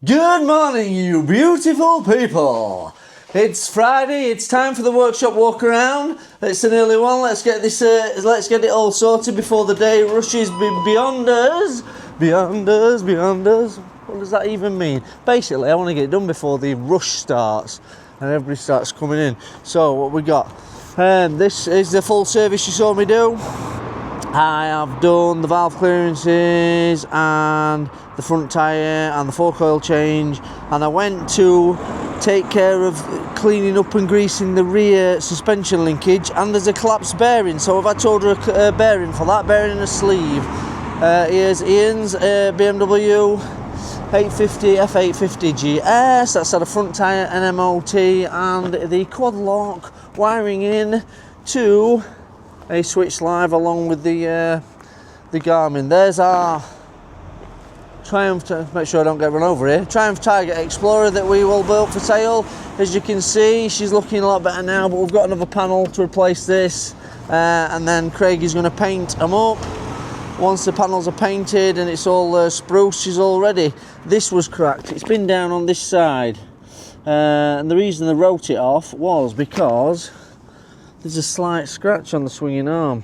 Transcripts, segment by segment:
Good morning, you beautiful people. It's Friday. It's time for the workshop walk around. It's an early one. Let's get this. Let's get it all sorted before the day rushes beyond us. Beyond us. Beyond us. What does that even mean? Basically, I want to get it done before the rush starts and everybody starts coming in. So what we got? This is the full service you saw me do. I have done the valve clearances and the front tyre and the fork oil change, and I went to take care of cleaning up and greasing the rear suspension linkage, and there's a collapsed bearing, so I've had to order a bearing for that, bearing and a sleeve. Here's Ian's BMW 850 F850 GS, that's had a front tyre and MOT, and the quad lock wiring in to a switch live along with the Garmin. There's our Triumph, to make sure I don't get run over here, Triumph Tiger Explorer that we will build for sale. As you can see, she's looking a lot better now, but we've got another panel to replace this, and then Craig is going to paint them up. Once the panels are painted and it's all spruce, she's all ready. This was cracked, it's been down on this side, and the reason they wrote it off was because there's a slight scratch on the swinging arm.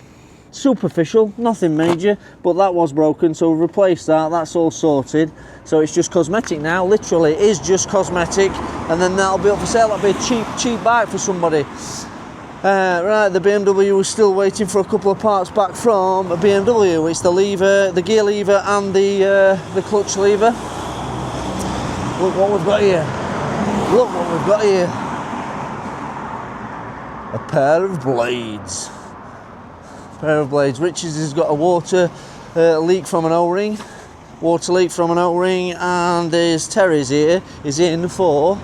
Superficial, nothing major, but that was broken, so we've replaced that. That's all sorted. So it's just cosmetic now. Literally, it is just cosmetic, and then that'll be up for sale. That'll be a cheap bike for somebody. Right, the BMW is still waiting for a couple of parts back from a BMW. It's the lever, the gear lever, and the clutch lever. Look what we've got here. Look what we've got here. A pair of blades. Richards has got a water leak from an O-ring. And there's Terry's here. Is in for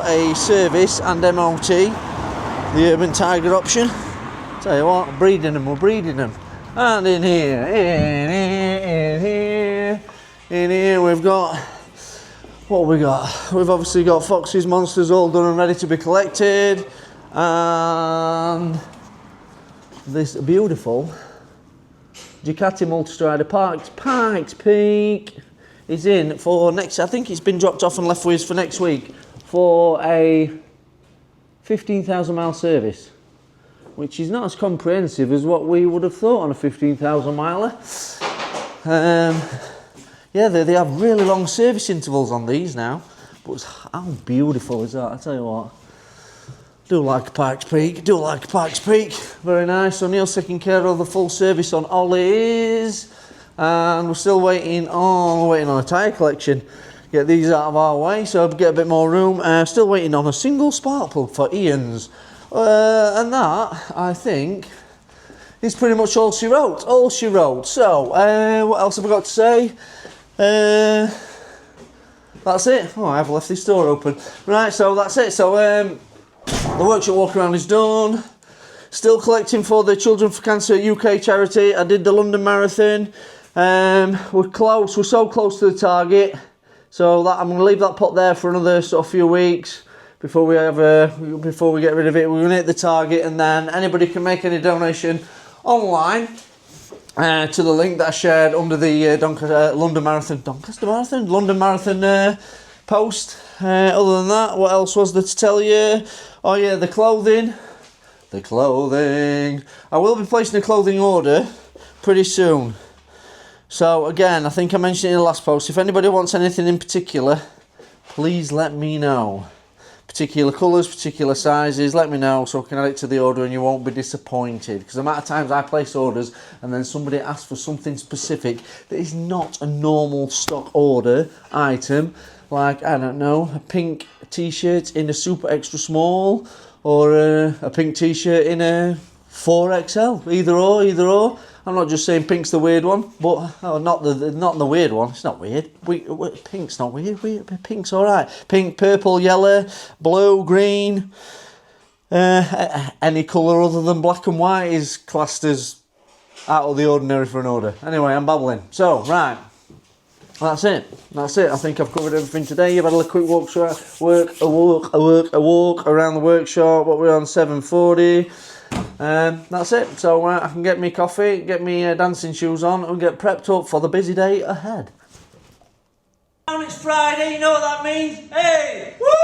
a service and MOT. The Urban Tiger option. Tell you what, we're breeding them. And in here we've got, what have we got? We've obviously got Fox's Monsters all done and ready to be collected. And this beautiful Ducati Multistrider Pikes Peak is in for next, I think it's been dropped off and left with us for next week for a 15,000 mile service, which is not as comprehensive as what we would have thought on a 15,000 miler. Yeah, they have really long service intervals on these now, but how beautiful is that? I tell you what. Do like a Pikes Peak, very nice. So Neil's taking care of the full service on Ollie's, and we're still waiting on a tyre collection. Get these out of our way so I get a bit more room. Still waiting on a single spark plug for Ian's, and that I think is pretty much all she wrote. So what else have I got to say? That's it. Oh, I have left this door open. Right, so that's it. So the workshop walk around is done. Still collecting for the Children for Cancer UK charity. I did the London Marathon. We're close. We're so close to the target. So that I'm going to leave that pot there for another sort of few weeks before we get rid of it. We're going to hit the target, and then anybody can make any donation online to the link that I shared under the London Marathon post. Other than that, what else was there to tell you? Oh yeah, the clothing. I will be placing a clothing order pretty soon. So again, I think I mentioned it in the last post. If anybody wants anything in particular, please let me know. Particular colours, particular sizes, let me know so I can add it to the order and you won't be disappointed. Because the amount of times I place orders and then somebody asks for something specific that is not a normal stock order item. Like, I don't know, a pink t-shirt in a super extra small, or a pink t-shirt in a 4XL. Either or. I'm not just saying pink's the weird one, but not the weird one. It's not weird. Pink's not weird. Pink's all right. Pink, purple, yellow, blue, green. Any colour other than black and white is classed as out of the ordinary for an order. Anyway, I'm babbling. So, right. That's it. I think I've covered everything today. You've had a quick walk around the workshop. What we're on 7:40. That's it. So I can get me coffee, get me dancing shoes on, and get prepped up for the busy day ahead. It's Friday, you know what that means? Hey! Woo!